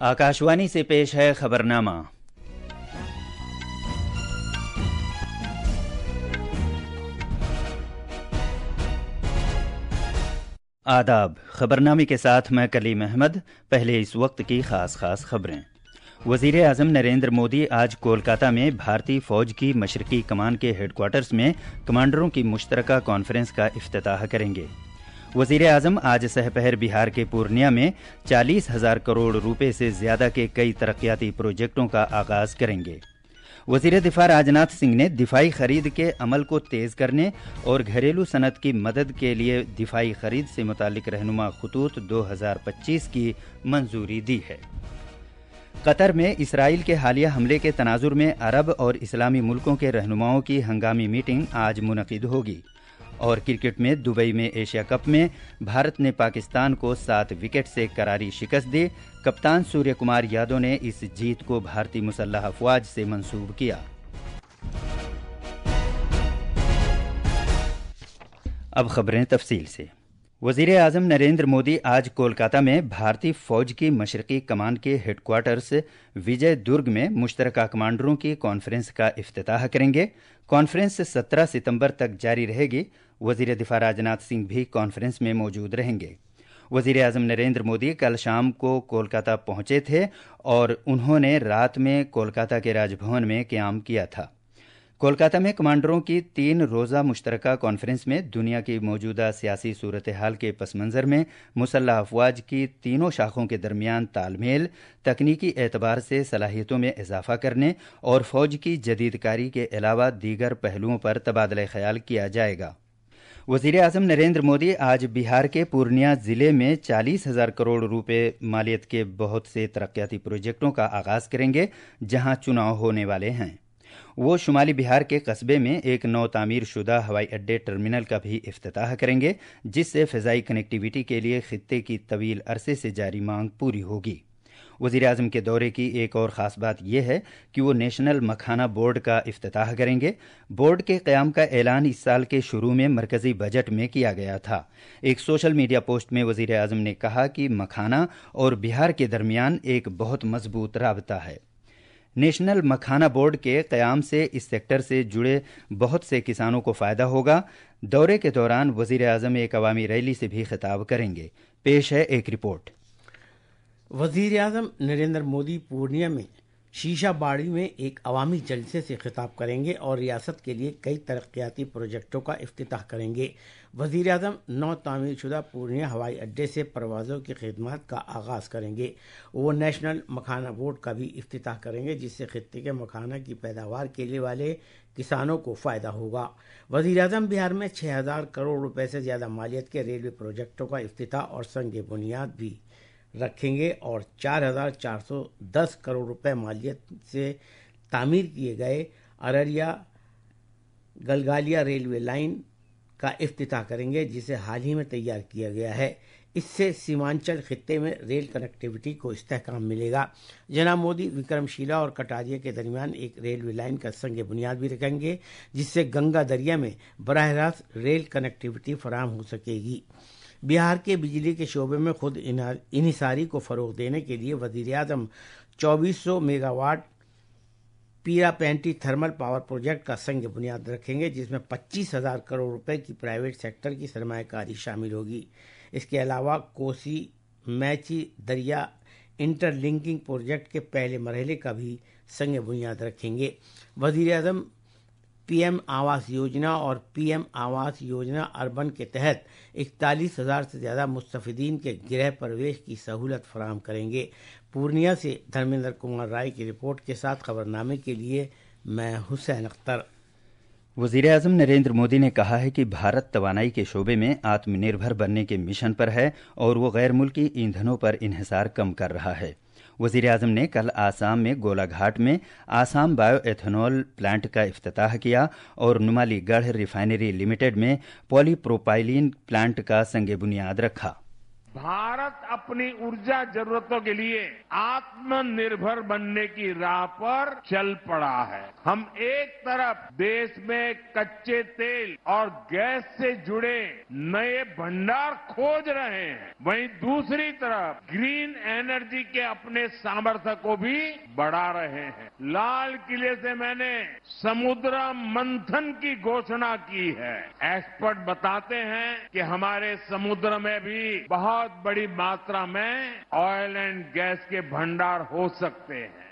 आकाशवाणी से पेश है खबरनामा। आदाब। खबरनामे के साथ मैं कलीम अहमद। पहले इस वक्त की खास खबरें। वज़ीर आज़म नरेंद्र मोदी आज कोलकाता में भारतीय फ़ौज की मशरकी कमान के हेडक्वार्टर्स में कमांडरों की मुश्तरका कॉन्फ्रेंस का इफ्तिताह करेंगे। वज़ीर आज़म आज सहपहर बिहार के पूर्णिया में 40,000 करोड़ रुपए से ज़्यादा के कई तरक्याती प्रोजेक्टों का आगाज़ करेंगे। वज़ीर दिफा राजनाथ सिंह ने दिफाई खरीद के अमल को तेज़ करने और घरेलू सनत की मदद के लिए दिफाई खरीद से मुतालिक रहनुमा खतूत 2025 की मंजूरी दी है। कतर में इसराइल के हालिया हमले के तनाजुर में अरब और इस्लामी मुल्कों के रहनुमाओं की हंगामी मीटिंग आज मुनक़िद होगी। और क्रिकेट में दुबई में एशिया कप में भारत ने पाकिस्तान को 7 विकेट से करारी शिकस्त दी। कप्तान सूर्य कुमार यादव ने इस जीत को भारतीय मुसल्लह अफवाज से मंसूब किया। अब खबरें तफसील से। वज़ीर आज़म नरेंद्र मोदी आज कोलकाता में भारतीय फ़ौज की मशरकी कमान के हेडक्वार्टर्स विजय दुर्ग में मुश्तरका कमांडरों की कॉन्फ्रेंस का इफ्तिताह करेंगे। कॉन्फ्रेंस 17 सितंबर तक जारी रहेगी। वज़ीर दिफा राजनाथ सिंह भी कॉन्फ्रेंस में मौजूद रहेंगे। वज़ीर आज़म नरेंद्र मोदी कल शाम को कोलकाता पहुंचे थे और उन्होंने रात में कोलकाता के राजभवन में क़याम किया था। कोलकाता में कमांडरों की 3 रोज़ा मुश्तरका कॉन्फ्रेंस में दुनिया की मौजूदा सियासी सूरत हाल के पस मंज़र में मुसल्लह अफवाज की तीनों शाखों के दरमियान तालमेल, तकनीकी एतबार से सलाहियतों में इजाफा करने और फ़ौज की जदीदकारी के अलावा दीगर पहलुओं पर तबादला ख्याल किया जाएगा। वज़ीर आज़म नरेंद्र मोदी आज बिहार के पूर्णिया ज़िले में 40,000 करोड़ रुपए मालियत के बहुत से तरक्याती प्रोजेक्टों का आगाज़ करेंगे, जहां चुनाव होने वाले हैं। वो शुमाली बिहार के कस्बे में एक नौ तामीर शुदा हवाई अड्डे टर्मिनल का भी इफ्तिताह करेंगे, जिससे फ़िज़ाई कनेक्टिविटी के लिए खित्ते की तवील अरसे से जारी मांग पूरी होगी। वज़ीर आज़म के दौरे की एक और ख़ास बात यह है कि वो नेशनल मखाना बोर्ड का इफ्तिताह करेंगे। बोर्ड के क़याम का ऐलान इस साल के शुरू में मरकज़ी बजट में किया गया था। एक सोशल मीडिया पोस्ट में वज़ीर आज़म ने कहा कि मखाना और बिहार के दरमियान एक बहुत मजबूत राबता है। नेशनल मखाना बोर्ड के क़याम से इस सेक्टर से जुड़े बहुत से किसानों को फ़ायदा होगा। दौरे के दौरान वज़ीर आज़म एक अवामी रैली से भी खिताब करेंगे। पेश है एक रिपोर्ट। वज़ीर आज़म नरेंद्र मोदी पूर्णिया में शीशा बाड़ी में एक अवामी जलसे से खिताब करेंगे और रियासत के लिए कई तरक्याती प्रोजेक्टों का इफ्तिताह करेंगे। वज़ीर आज़म 9 तामीर शुदा पूर्णिया हवाई अड्डे से परवाज़ों की खिदमत का आगाज़ करेंगे। वो नेशनल मखाना बोर्ड का भी इफ्तिताह करेंगे, जिससे खित्ते के मखाना की पैदावार के लिए वाले किसानों को फ़ायदा होगा। वज़ीर आज़म बिहार में 6,000 करोड़ रुपए से ज़्यादा मालियत के रेलवे प्रोजेक्टों का इफ्तिताह और संग बुनियाद भी रखेंगे और 4,410 करोड़ रुपए मालियत से तामीर किए गए अररिया गलगालिया रेलवे लाइन का इफ्तिताह करेंगे, जिसे हाल ही में तैयार किया गया है। इससे सीमांचल खित्ते में रेल कनेक्टिविटी को इस्तेहकाम मिलेगा। जनाब मोदी विक्रमशिला और कटारिया के दरमियान एक रेलवे लाइन का संग बुनियाद भी रखेंगे, जिससे गंगा दरिया में बराह रास्त रेल कनेक्टिविटी फराहम हो सकेगी। बिहार के बिजली के शोबे में खुद इन्हिसारी को फ़रोग़ देने के लिए वज़ीर आज़म 2400 मेगावाट पीरापेंटी थर्मल पावर प्रोजेक्ट का संग बुनियाद रखेंगे, जिसमें 25,000 करोड़ रुपए की प्राइवेट सेक्टर की सरमायाकारी शामिल होगी। इसके अलावा कोसी मैची दरिया इंटरलिंकिंग प्रोजेक्ट के पहले मरहले का भी संग बुनियाद रखेंगे। वज़ीर आज़म PM आवास योजना और PM आवास योजना अर्बन के तहत 41,000 से ज़्यादा मुस्तफ़ीदीन के गृह प्रवेश की सहूलत फराहम करेंगे। पूर्णिया से धर्मेंद्र कुमार राय की रिपोर्ट के साथ खबरनामे के लिए मैं हुसैन अख्तर। वज़ीर आज़म नरेंद्र मोदी ने कहा है कि भारत तवानाई के शोबे में आत्मनिर्भर बनने के मिशन पर है और वो गैर मुल्की ईंधनों पर इन्हिसार कम कर रहा है। वज़ीर आज़म ने कल आसाम में गोलाघाट में आसाम बायो एथेनॉल प्लांट का इफ्तिताह किया और नुमालीगढ़ रिफाइनरी लिमिटेड में पॉलीप्रोपाइलीन प्लांट का संग बुनियाद रखा। भारत अपनी ऊर्जा जरूरतों के लिए आत्मनिर्भर बनने की राह पर चल पड़ा है। हम एक तरफ देश में कच्चे तेल और गैस से जुड़े नए भंडार खोज रहे हैं, वहीं दूसरी तरफ ग्रीन एनर्जी के अपने सामर्थ्य को भी बढ़ा रहे हैं। लाल किले से मैंने समुद्र मंथन की घोषणा की है। एक्सपर्ट बताते हैं कि हमारे समुद्र में भी बहुत बड़ी मात्रा में ऑयल एंड गैस के भंडार हो सकते हैं।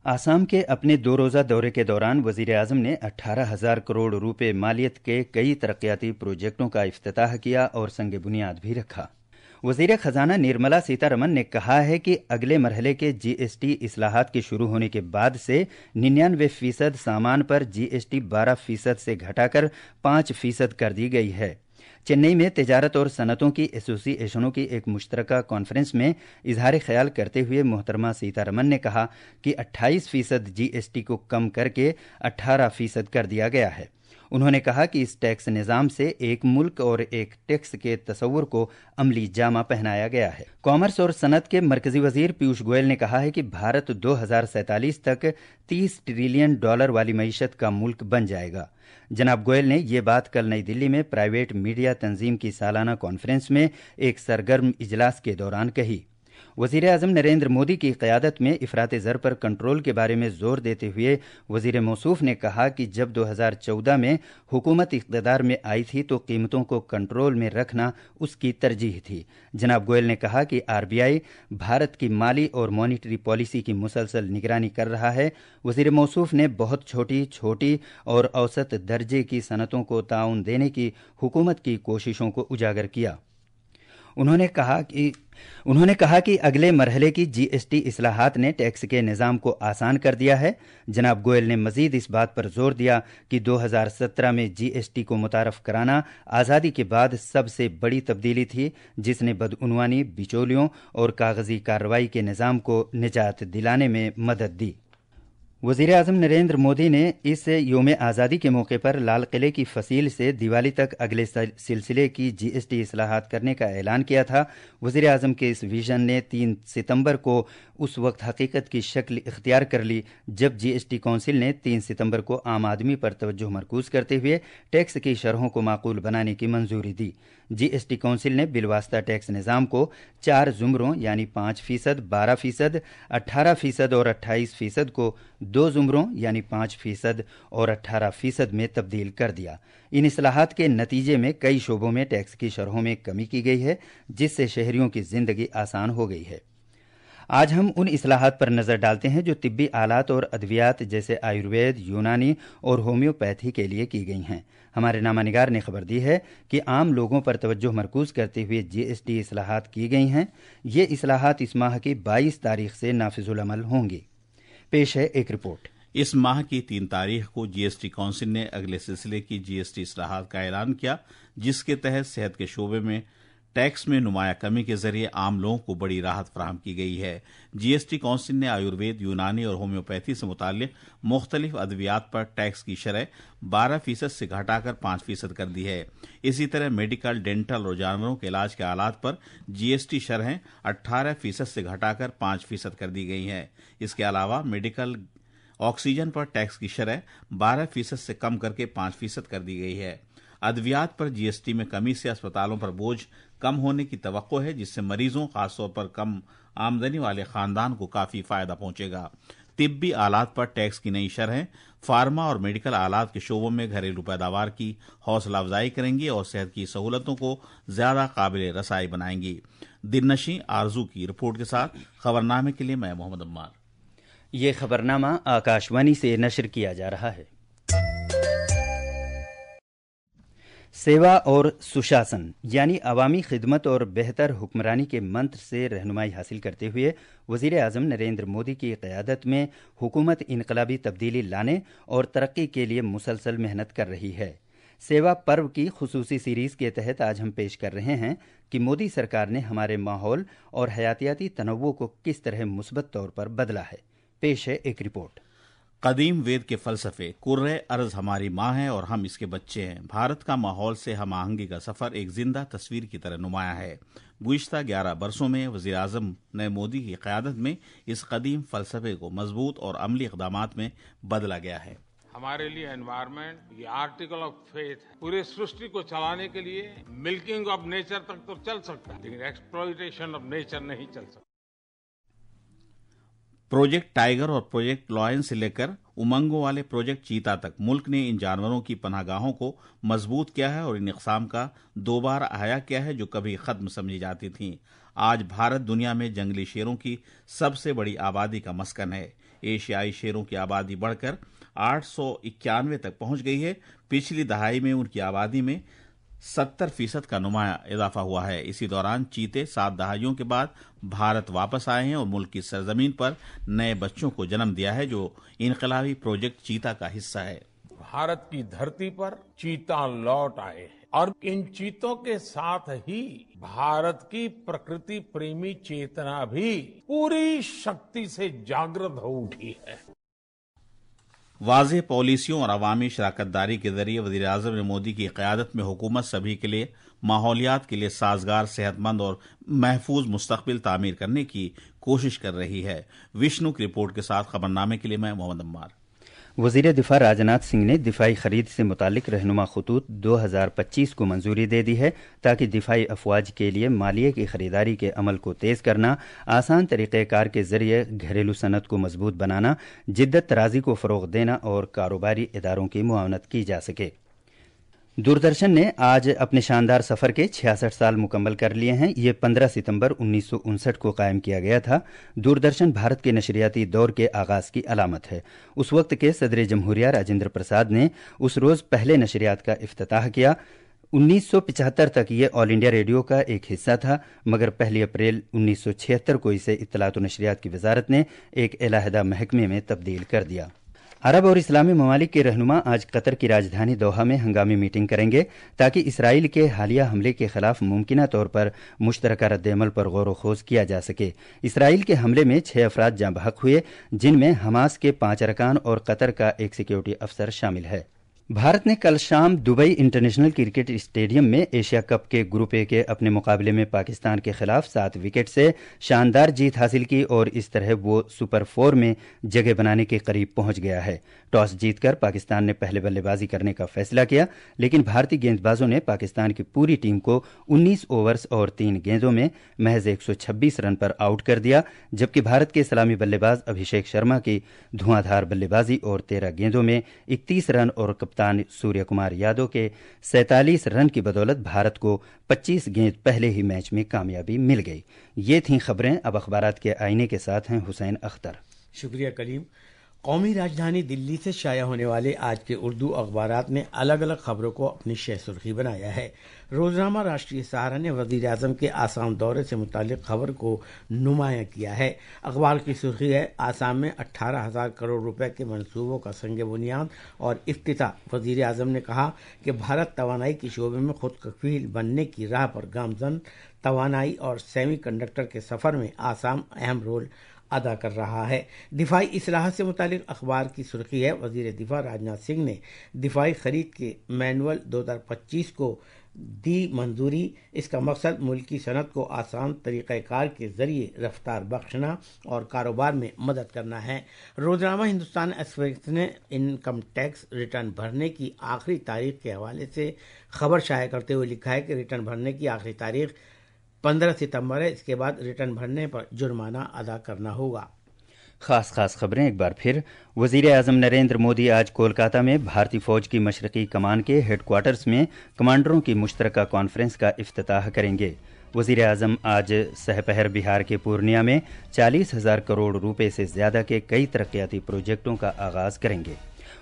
आसाम के अपने 2 रोज़ा दौरे के दौरान वजीर आजम ने 18,000 करोड़ रुपए मालियत के कई तरक्याती प्रोजेक्टों का इफ्तिताह किया और संग बुनियाद भी रखा। वजीर खजाना निर्मला सीतारमन ने कहा है कि अगले मरहले के जीएसटी इस्लाहात के शुरू होने के बाद से 99% सामान पर जीएसटी 12% से घटाकर 5% कर दी गई है। चेन्नई में तिजारत और सनतों की एसोसिएशनों की एक मुश्तरका कॉन्फ्रेंस में इजहार ख्याल करते हुए मोहतरमा सीतारमन ने कहा कि 28% जीएसटी को कम करके 18% कर दिया गया है। उन्होंने कहा कि इस टैक्स निज़ाम से एक मुल्क और एक टैक्स के तस्वुर को अमली जामा पहनाया गया है। कॉमर्स और सनत के मरकजी वजीर पीयूष गोयल ने कहा है कि भारत 2047 तक $30 ट्रिलियन वाली मईशत का मुल्क बन जाएगा। जनाब गोयल ने ये बात कल नई दिल्ली में प्राइवेट मीडिया तंजीम की सालाना कॉन्फ्रेंस में एक सरगर्म इजलास के दौरान कही। वजीर आजम नरेंद्र मोदी की क़यादत में इफरात ज़र पर कंट्रोल के बारे में जोर देते हुए वजीर मौसूफ ने कहा कि जब 2014 में हुकूमत इक़्तिदार में आई थी तो कीमतों को कंट्रोल में रखना उसकी तरजीह थी। जनाब गोयल ने कहा कि आरबीआई भारत की माली और मॉनिटरी पॉलिसी की मुसलसल निगरानी कर रहा है। वजीर मौसूफ ने बहुत छोटी और औसत दर्जे की सनतों को ताउन देने की हुकूमत की कोशिशों को उजागर किया। उन्होंने कहा कि अगले मरहले की जीएसटी इस्लाहात ने टैक्स के निज़ाम को आसान कर दिया है। जनाब गोयल ने मजीद इस बात पर जोर दिया कि 2017 में जीएसटी को मुतारफ कराना आज़ादी के बाद सबसे बड़ी तब्दीली थी, जिसने बदउनवानी, बिचौलियों और कागजी कार्रवाई के निज़ाम को निजात दिलाने में मदद दी। वज़ीर आज़म नरेंद्र मोदी ने इस योम आज़ादी के मौके पर लाल किले की फसील से दिवाली तक अगले सिलसिले की जीएसटी इस्लाहात करने का ऐलान किया था। वज़ीर आज़म के इस विजन ने 3 सितंबर को उस वक्त हकीकत की शक्ल इख्तियार कर ली जब जीएसटी कौंसिल ने 3 सितंबर को आम आदमी पर तवज्जो मरकूज करते हुए टैक्स की शरहों को माकूल बनाने की मंजूरी दी। जीएसटी कौंसिल ने बिलवास्ता टैक्स निज़ाम को 4 ज़ुमरों यानी 5%, 12%, 18% और 28% को 2 ज़ुमरों यानी 5% और 18% में तब्दील कर दिया। इन इस्लाहात के नतीजे में कई शोबों में टैक्स की शरहों में कमी की गई है, जिससे शहरियों की जिंदगी आसान हो गई है। आज हम उन इस्लाहात पर नज़र डालते हैं जो तिब्बी आलात और अद्वियात जैसे आयुर्वेद, यूनानी और होम्योपैथी के लिए की गई हैं। हमारे नामानिगार ने खबर दी है कि आम लोगों पर तवज्जो मरकूज करते हुए जीएसटी इस्लाहात की गई हैं। ये इस्लाहात इस माह की 22 तारीख से नाफिजुल अमल होंगी। पेश है एक रिपोर्ट। इस माह की 3 तारीख को जीएसटी काउंसिल ने अगले सिलसिले की जीएसटी इस्लाहात का ऐलान किया, जिसके तहत सेहत के शोबे में टैक्स में नुमाया कमी के जरिए आम लोगों को बड़ी राहत फराहम की गई है। जीएसटी काउंसिल ने आयुर्वेद, यूनानी और होम्योपैथी से मुताल्लिक मुख्तलिफ अद्वियात पर टैक्स की शरह 12% से घटाकर 5% कर दी है। इसी तरह मेडिकल, डेंटल और जानवरों के इलाज के आलात पर जीएसटी शरहें 18% से घटाकर 5% कर दी गई हैं। इसके अलावा मेडिकल ऑक्सीजन पर टैक्स की शरह 12% से कम करके 5% कर दी गई है। अद्वियात पर जीएसटी में कमी से अस्पतालों पर बोझ कम होने की तवक्को है, जिससे मरीजों, खासतौर पर कम आमदनी वाले खानदान को काफी फायदा पहुंचेगा। तिब्बी आलात पर टैक्स की नई शरहें फार्मा और मेडिकल आलात के शोबों में घरेलू पैदावार की हौसला अफजाई करेंगी और सेहत की सहूलतों को ज्यादा काबिल रसाई बनाएंगी। दिलनशी आरजू की रिपोर्ट के साथ खबरनामे के लिए मैं मोहम्मद अम्मार। ये खबरनामा आकाशवाणी से नशर किया जा रहा है। सेवा और सुशासन यानी अवामी खिदमत और बेहतर हुक्मरानी के मंत्र से रहनुमाई हासिल करते हुए वज़ीर आज़म नरेंद्र मोदी की क़यादत में हुकूमत इनकलाबी तब्दीली लाने और तरक्की के लिए मुसलसल मेहनत कर रही है। सेवा पर्व की खुसूसी सीरीज़ के तहत आज हम पेश कर रहे हैं कि मोदी सरकार ने हमारे माहौल और हयातियाती तनव्वुर को किस तरह मुस्बत तौर पर बदला है। पेश है एक रिपोर्ट। قدیم وید کے فلسفے کرۂ ارض ہماری ماں ہے اور ہم اس کے بچے ہیں. بھارت کا ماحول سے ہم آہنگی کا سفر ایک زندہ تصویر کی طرح نمایاں ہے. گزشتہ 11 برسوں میں وزیر اعظم نئے مودی کی قیادت میں اس قدیم فلسفے کو مضبوط اور عملی اقدامات میں بدلا گیا ہے. ہمارے لیے انوائرمنٹ یہ آرٹیکل آف فیتھ ہے. پورے سرشٹی کو چلانے کے لیے ملکنگ آف نیچر تک تو چل سکتا ہے لیکن ایکسپلوئٹیشن آف نیچر نہیں چل سکتا. پروجیکٹ ٹائیگر اور پروجیکٹ لائن سے لے کر امنگوں والے پروجیکٹ چیتا تک ملک نے ان جانوروں کی پناہ گاہوں کو مضبوط کیا ہے اور ان اقسام کا دوبارہ احیا کیا ہے جو کبھی ختم سمجھی جاتی تھیں. آج بھارت دنیا میں جنگلی شیروں کی سب سے بڑی آبادی کا مسکن ہے. ایشیائی شیروں کی آبادی بڑھ کر 891 تک پہنچ گئی ہے. پچھلی دہائی میں ان کی آبادی میں 70% کا نمایاں اضافہ ہوا ہے. اسی دوران چیتے 7 دہائیوں کے بعد بھارت واپس آئے ہیں اور ملک کی سرزمین پر نئے بچوں کو جنم دیا ہے جو انقلابی پروجیکٹ چیتا کا حصہ ہے. بھارت کی دھرتی پر چیتا لوٹ آئے ہیں اور ان چیتوں کے ساتھ ہی بھارت کی پرکرتی پریمی چیتنا بھی پوری شکتی سے جاگرت ہو اٹھی ہے. واضح پالیسیوں اور عوامی شراکت داری کے ذریعے وزیر اعظم نے مودی کی قیادت میں حکومت سبھی کے لیے ماحولیات کے لیے سازگار، صحت مند اور محفوظ مستقبل تعمیر کرنے کی کوشش کر رہی ہے. وشنو کی رپورٹ کے ساتھ خبرنامے کے لیے میں محمد عمار. وزیر دفاع راجناتھ سنگھ نے دفاعی خرید سے متعلق رہنما خطوط 2025 کو منظوری دے دی ہے تاکہ دفاعی افواج کے لیے مالیے کی خریداری کے عمل کو تیز کرنا، آسان طریقہ کار کے ذریعے گھریلو صنعت کو مضبوط بنانا، جدت طرازی کو فروغ دینا اور کاروباری اداروں کی معاونت کی جا سکے. دوردرشن نے آج اپنے شاندار سفر کے 66 سال مکمل کر لیے ہیں. یہ 15 ستمبر 1959 کو قائم کیا گیا تھا. دوردرشن بھارت کے نشریاتی دور کے آغاز کی علامت ہے. اس وقت کے صدر جمہوریہ راجندر پرساد نے اس روز پہلے نشریات کا افتتاح کیا. 1975 تک یہ آل انڈیا ریڈیو کا ایک حصہ تھا، مگر 1 اپریل 1976 کو اسے اطلاعات و نشریات کی وزارت نے ایک علیحدہ محکمے میں تبدیل کر دیا. عرب اور اسلامی ممالک کے رہنما آج قطر کی راجدھانی دوحہ میں ہنگامی میٹنگ کریں گے تاکہ اسرائیل کے حالیہ حملے کے خلاف ممکنہ طور پر مشترکہ رد عمل پر غور و خوض کیا جا سکے. اسرائیل کے حملے میں 6 افراد جاں بحق ہوئے، جن میں حماس کے 5 ارکان اور قطر کا ایک سیکیورٹی افسر شامل ہے. بھارت نے کل شام دبئی انٹرنیشنل کرکٹ اسٹیڈیم میں ایشیا کپ کے گروپ اے کے اپنے مقابلے میں پاکستان کے خلاف 7 وکٹ سے شاندار جیت حاصل کی اور اس طرح وہ سپر 4 میں جگہ بنانے کے قریب پہنچ گیا ہے. ٹاس جیت کر پاکستان نے پہلے بلے بازی کرنے کا فیصلہ کیا، لیکن بھارتی گیند بازوں نے پاکستان کی پوری ٹیم کو 19 اوورز اور 3 گیندوں میں محض 126 رن پر آؤٹ کر دیا، جبکہ بھارت کے سلامی بلے باز ابھیشیک شرما کی دھواں دھار بلے بازی اور 13 گیندوں میں 31 رن اور کپتان سوریہ کمار یادو کے 47 رن کی بدولت بھارت کو 25 گیند پہلے ہی میچ میں کامیابی مل گئی. یہ تھیں خبریں. اب اخبارات کے آئینے کے ساتھ ہیں حسین اختر. شکریہ کریم. قومی راجدھانی دلی سے شائع ہونے والے آج کے اردو اخبارات نے الگ الگ خبروں کو اپنی شہ سرخی بنایا ہے. روزنامہ راشٹریہ سہارا نے وزیر اعظم کے آسام دورے سے متعلق خبر کو نمایاں کیا ہے. اخبار کی سرخی ہے: آسام میں 18,000 کروڑ روپے کے منصوبوں کا سنگ بنیاد اور افتتاح. وزیر اعظم نے کہا کہ بھارت توانائی کے شعبے میں خود کفیل بننے کی راہ پر گامزن. توانائی اور سیمی کنڈکٹر کے سفر میں آسام اہم رول ادا کر رہا ہے. دفاعی اصلاحات سے متعلق اخبار کی سرخی ہے: وزیر دفاع راجناتھ سنگھ نے دفاعی خرید کے مینول 2025 کو دی منظوری. اس کا مقصد ملکی صنعت کو آسان طریقہ کار کے ذریعے رفتار بخشنا اور کاروبار میں مدد کرنا ہے. روزنامہ ہندوستان ایکسپریس نے انکم ٹیکس ریٹرن بھرنے کی آخری تاریخ کے حوالے سے خبر شائع کرتے ہوئے لکھا ہے کہ ریٹرن بھرنے کی آخری تاریخ 15 ستمبر ہے. اس کے بعد ریٹرن بھرنے پر جرمانہ ادا کرنا ہوگا. خاص خبریں ایک بار پھر. وزیر اعظم نریندر مودی آج کولکاتہ میں بھارتی فوج کی مشرقی کمان کے ہیڈ کوارٹرز میں کمانڈروں کی مشترکہ کانفرنس کا افتتاح کریں گے. وزیر اعظم آج سہپہر بہار کے پورنیا میں 40,000 کروڑ روپے سے زیادہ کے کئی ترقیاتی پروجیکٹوں کا آغاز کریں گے.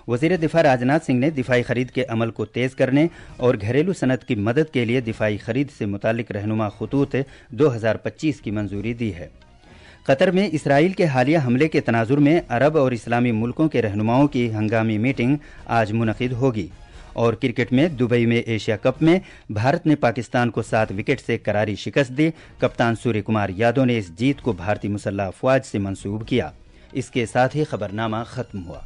وزیر دفاع راجناتھ سنگھ نے دفاعی خرید کے عمل کو تیز کرنے اور گھریلو صنعت کی مدد کے لیے دفاعی خرید سے متعلق رہنما خطوط 2025 کی منظوری دی ہے. قطر میں اسرائیل کے حالیہ حملے کے تناظر میں عرب اور اسلامی ملکوں کے رہنماؤں کی ہنگامی میٹنگ آج منعقد ہوگی. اور کرکٹ میں دبئی میں ایشیا کپ میں بھارت نے پاکستان کو 7 وکٹ سے کراری شکست دی. کپتان سوریہ کمار یادو نے اس جیت کو بھارتی مسلح افواج سے منسوب کیا. اس کے ساتھ ہی خبرنامہ ختم ہوا.